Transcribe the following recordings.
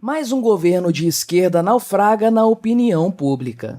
Mais um governo de esquerda naufraga na opinião pública.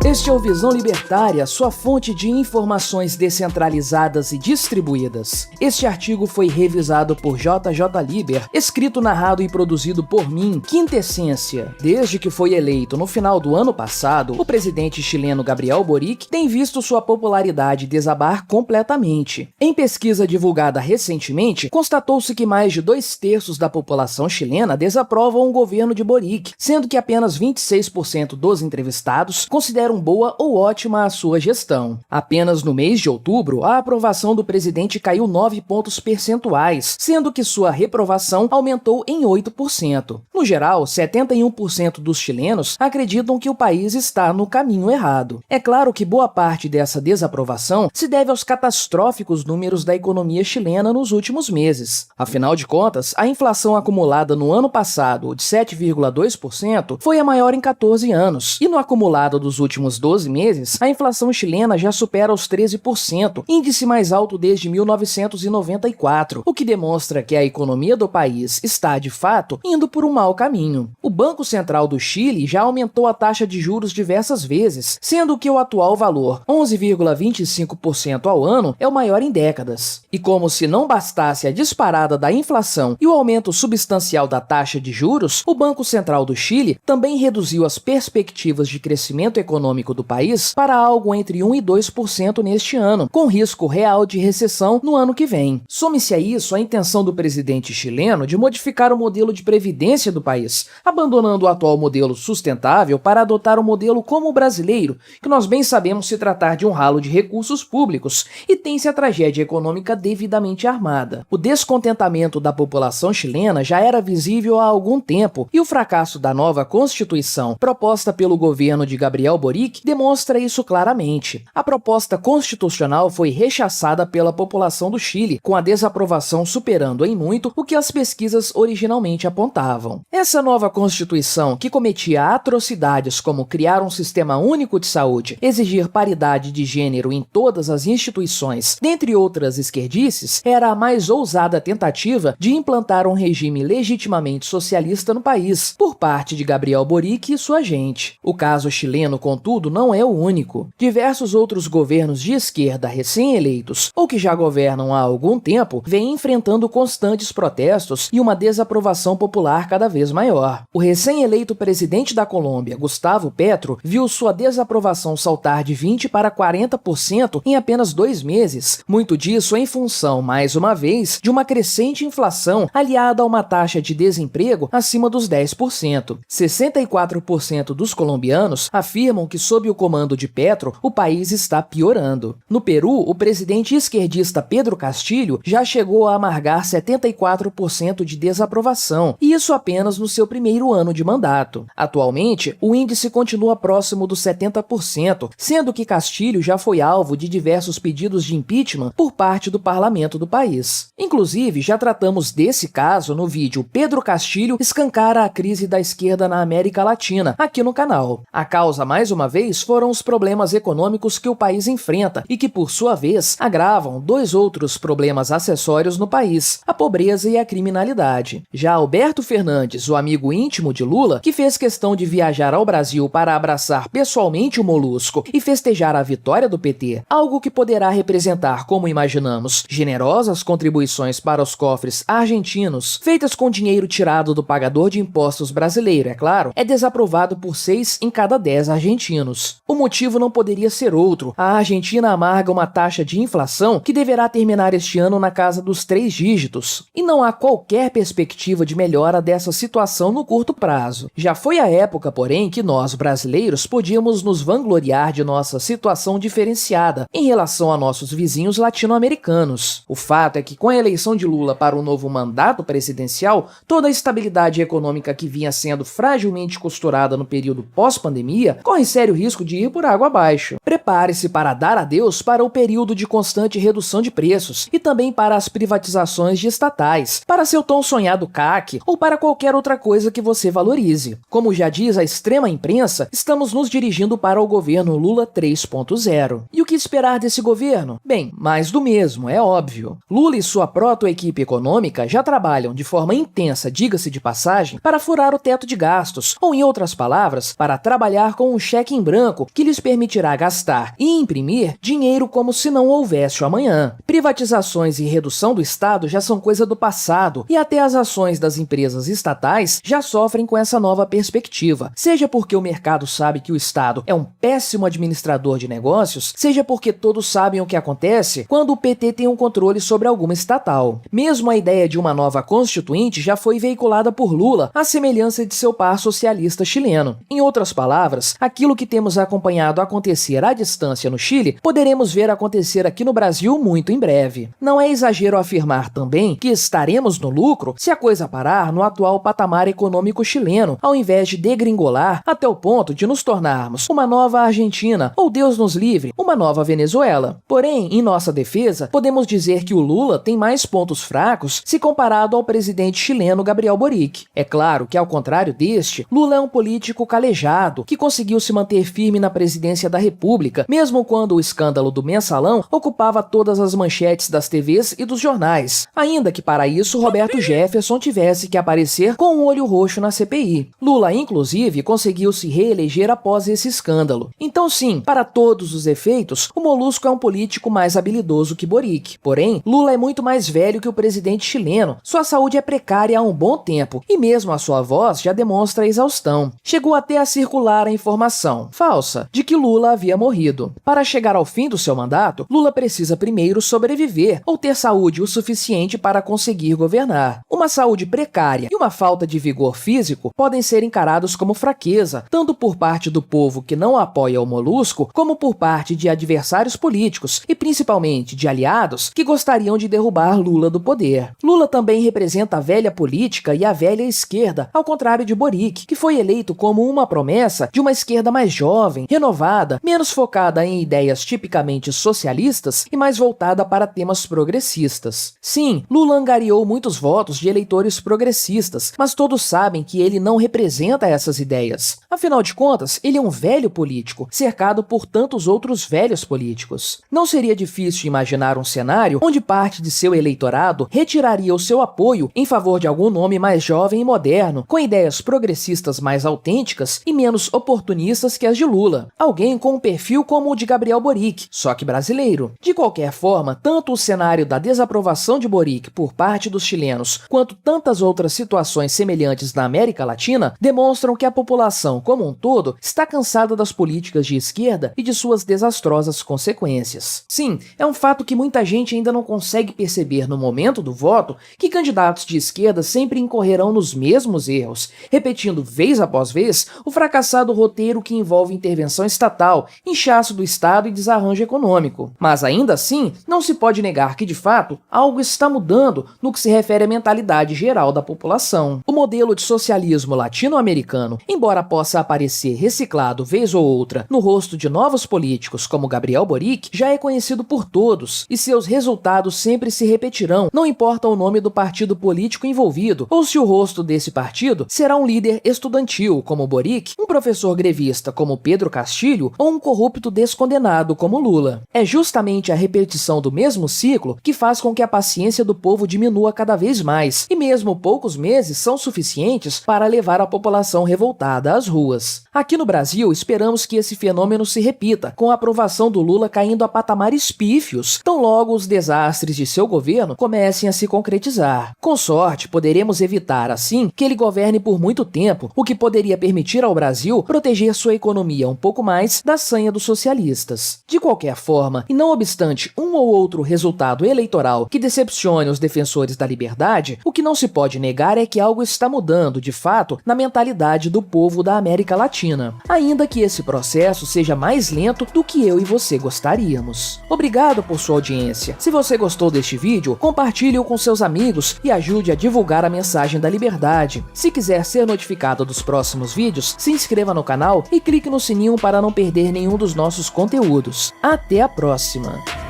Este é o Visão Libertária, sua fonte de informações descentralizadas e distribuídas. Este artigo foi revisado por JJ Liber, escrito, narrado e produzido por mim, Quintessência. Desde que foi eleito no final do ano passado, o presidente chileno Gabriel Boric tem visto sua popularidade desabar completamente. Em pesquisa divulgada recentemente, constatou-se que mais de 2/3 da população chilena desaprovam o governo de Boric, sendo que apenas 26% dos entrevistados consideram boa ou ótima a sua gestão. Apenas no mês de outubro, a aprovação do presidente caiu 9 pontos percentuais, sendo que sua reprovação aumentou em 8%. No geral, 71% dos chilenos acreditam que o país está no caminho errado. É claro que boa parte dessa desaprovação se deve aos catastróficos números da economia chilena nos últimos meses. Afinal de contas, a inflação acumulada no ano passado, de 7,2%, foi a maior em 14 anos, e no acumulado dos últimos 12 meses, a inflação chilena já supera os 13%, índice mais alto desde 1994, o que demonstra que a economia do país está, de fato, indo por um mau caminho. O Banco Central do Chile já aumentou a taxa de juros diversas vezes, sendo que o atual valor, 11,25% ao ano, é o maior em décadas. E como se não bastasse a disparada da inflação e o aumento substancial da taxa de juros, o Banco Central do Chile também reduziu as perspectivas de crescimento econômico do país para algo entre 1% e 2% neste ano, com risco real de recessão no ano que vem. Some-se a isso a intenção do presidente chileno de modificar o modelo de previdência do país, abandonando o atual modelo sustentável para adotar um modelo como o brasileiro, que nós bem sabemos se tratar de um ralo de recursos públicos e tem-se a tragédia econômica devidamente armada. O descontentamento da população chilena já era visível há algum tempo e o fracasso da nova Constituição proposta pelo governo de Gabriel Boric demonstra isso claramente. A proposta constitucional foi rechaçada pela população do Chile, com a desaprovação superando em muito o que as pesquisas originalmente apontavam. Essa nova Constituição, que cometia atrocidades como criar um sistema único de saúde, exigir paridade de gênero em todas as instituições, dentre outras esquerdices, era a mais ousada tentativa de implantar um regime legitimamente socialista no país, por parte de Gabriel Boric e sua gente. O caso chileno, contudo, não é o único. Diversos outros governos de esquerda recém-eleitos ou que já governam há algum tempo vêm enfrentando constantes protestos e uma desaprovação popular cada vez maior. O recém-eleito presidente da Colômbia, Gustavo Petro, viu sua desaprovação saltar de 20% para 40% em apenas 2 meses. Muito disso em função, mais uma vez, de uma crescente inflação aliada a uma taxa de desemprego acima dos 10%. 64% dos colombianos afirmam que sob o comando de Petro, o país está piorando. No Peru, o presidente esquerdista Pedro Castillo já chegou a amargar 74% de desaprovação, e isso apenas no seu primeiro ano de mandato. Atualmente, o índice continua próximo dos 70%, sendo que Castillo já foi alvo de diversos pedidos de impeachment por parte do parlamento do país. Inclusive, já tratamos desse caso no vídeo Pedro Castillo escancara a crise da esquerda na América Latina, aqui no canal. A causa, mais uma vez, foram os problemas econômicos que o país enfrenta e que, por sua vez, agravam 2 outros problemas acessórios no país, a pobreza e a criminalidade. Já Alberto Fernandes, o amigo íntimo de Lula, que fez questão de viajar ao Brasil para abraçar pessoalmente o Molusco e festejar a vitória do PT, algo que poderá representar, como imaginamos, generosas contribuições para os cofres argentinos, feitas com dinheiro tirado do pagador de impostos brasileiro, é claro, é desaprovado por 6 em cada 10 argentinos. O motivo não poderia ser outro. A Argentina amarga uma taxa de inflação que deverá terminar este ano na casa dos 3 dígitos. E não há qualquer perspectiva de melhora dessa situação no curto prazo. Já foi a época, porém, que nós, brasileiros, podíamos nos vangloriar de nossa situação diferenciada em relação a nossos vizinhos latino-americanos. O fato é que, com a eleição de Lula para o novo mandato presidencial, toda a estabilidade econômica que vinha sendo fragilmente costurada no período pós-pandemia corre sério risco de ir por água abaixo. Prepare-se para dar adeus para o período de constante redução de preços e também para as privatizações de estatais, para seu tão sonhado CAC ou para qualquer outra coisa que você valorize. Como já diz a extrema imprensa, estamos nos dirigindo para o governo Lula 3.0. E o que esperar desse governo? Bem, mais do mesmo, é óbvio. Lula e sua proto-equipe econômica já trabalham de forma intensa, diga-se de passagem, para furar o teto de gastos, ou em outras palavras, para trabalhar com um cheque em branco que lhes permitirá gastar e imprimir dinheiro como se não houvesse o amanhã. Privatizações e redução do Estado já são coisa do passado, e até as ações das empresas estatais já sofrem com essa nova perspectiva, seja porque o mercado sabe que o Estado é um péssimo administrador de negócios, seja porque todos sabem o que acontece quando o PT tem um controle sobre alguma estatal. Mesmo a ideia de uma nova constituinte já foi veiculada por Lula, à semelhança de seu par socialista chileno. Em outras palavras, aquilo que temos acompanhado acontecer à distância no Chile, poderemos ver acontecer aqui no Brasil muito em breve. Não é exagero afirmar também que estaremos no lucro se a coisa parar no atual patamar econômico chileno, ao invés de degringolar até o ponto de nos tornarmos uma nova Argentina, ou Deus nos livre, uma nova Venezuela. Porém, em nossa defesa, podemos dizer que o Lula tem mais pontos fracos se comparado ao presidente chileno Gabriel Boric. É claro que, ao contrário deste, Lula é um político calejado, que conseguiu se manter firme na presidência da República, mesmo quando o escândalo do Mensalão ocupava todas as manchetes das TVs e dos jornais, ainda que para isso Roberto Jefferson tivesse que aparecer com um olho roxo na CPI. Lula, inclusive, conseguiu se reeleger após esse escândalo. Então sim, para todos os efeitos, o Molusco é um político mais habilidoso que Boric. Porém, Lula é muito mais velho que o presidente chileno, sua saúde é precária há um bom tempo, e mesmo a sua voz já demonstra exaustão. Chegou até a circular a informação, falsa, de que Lula havia morrido. Para chegar ao fim do seu mandato, Lula precisa primeiro sobreviver ou ter saúde o suficiente para conseguir governar. Uma saúde precária e uma falta de vigor físico podem ser encarados como fraqueza, tanto por parte do povo que não apoia o Molusco, como por parte de adversários políticos e principalmente de aliados que gostariam de derrubar Lula do poder. Lula também representa a velha política e a velha esquerda, ao contrário de Boric, que foi eleito como uma promessa de uma esquerda mais jovem, renovada, menos focada em ideias tipicamente socialistas e mais voltada para temas progressistas. Sim, Lula angariou muitos votos de eleitores progressistas, mas todos sabem que ele não representa essas ideias. Afinal de contas, ele é um velho político, cercado por tantos outros velhos políticos. Não seria difícil imaginar um cenário onde parte de seu eleitorado retiraria o seu apoio em favor de algum nome mais jovem e moderno, com ideias progressistas mais autênticas e menos oportunistas que as de Lula. Alguém com um perfil como o de Gabriel Boric, só que brasileiro. De qualquer forma, tanto o cenário da desaprovação de Boric por parte dos chilenos, quanto tantas outras situações semelhantes na América Latina, demonstram que a população como um todo está cansada das políticas de esquerda e de suas desastrosas consequências. Sim, é um fato que muita gente ainda não consegue perceber no momento do voto que candidatos de esquerda sempre incorrerão nos mesmos erros, repetindo vez após vez o fracassado roteiro que envolve intervenção estatal, inchaço do Estado e desarranjo econômico. Mas ainda assim, não se pode negar que de fato algo está mudando no que se refere à mentalidade geral da população. O modelo de socialismo latino-americano, embora possa aparecer reciclado vez ou outra no rosto de novos políticos como Gabriel Boric, já é conhecido por todos e seus resultados sempre se repetirão, não importa o nome do partido político envolvido ou se o rosto desse partido será um líder estudantil como Boric, um professor grevista como Pedro Castilho ou um corrupto descondenado como Lula. É justamente a repetição do mesmo ciclo que faz com que a paciência do povo diminua cada vez mais, e mesmo poucos meses são suficientes para levar a população revoltada às ruas. Aqui no Brasil, esperamos que esse fenômeno se repita, com a aprovação do Lula caindo a patamares pífios, tão logo os desastres de seu governo comecem a se concretizar. Com sorte, poderemos evitar, assim, que ele governe por muito tempo, o que poderia permitir ao Brasil proteger sua economia um pouco mais da sanha dos socialistas. De qualquer forma, e não obstante um ou outro resultado eleitoral que decepcione os defensores da liberdade, o que não se pode negar é que algo está mudando, de fato, na mentalidade do povo da América Latina, ainda que esse processo seja mais lento do que eu e você gostaríamos. Obrigado por sua audiência. Se você gostou deste vídeo, compartilhe-o com seus amigos e ajude a divulgar a mensagem da liberdade. Se quiser ser notificado dos próximos vídeos, se inscreva no canal e clique clique no sininho para não perder nenhum dos nossos conteúdos. Até a próxima!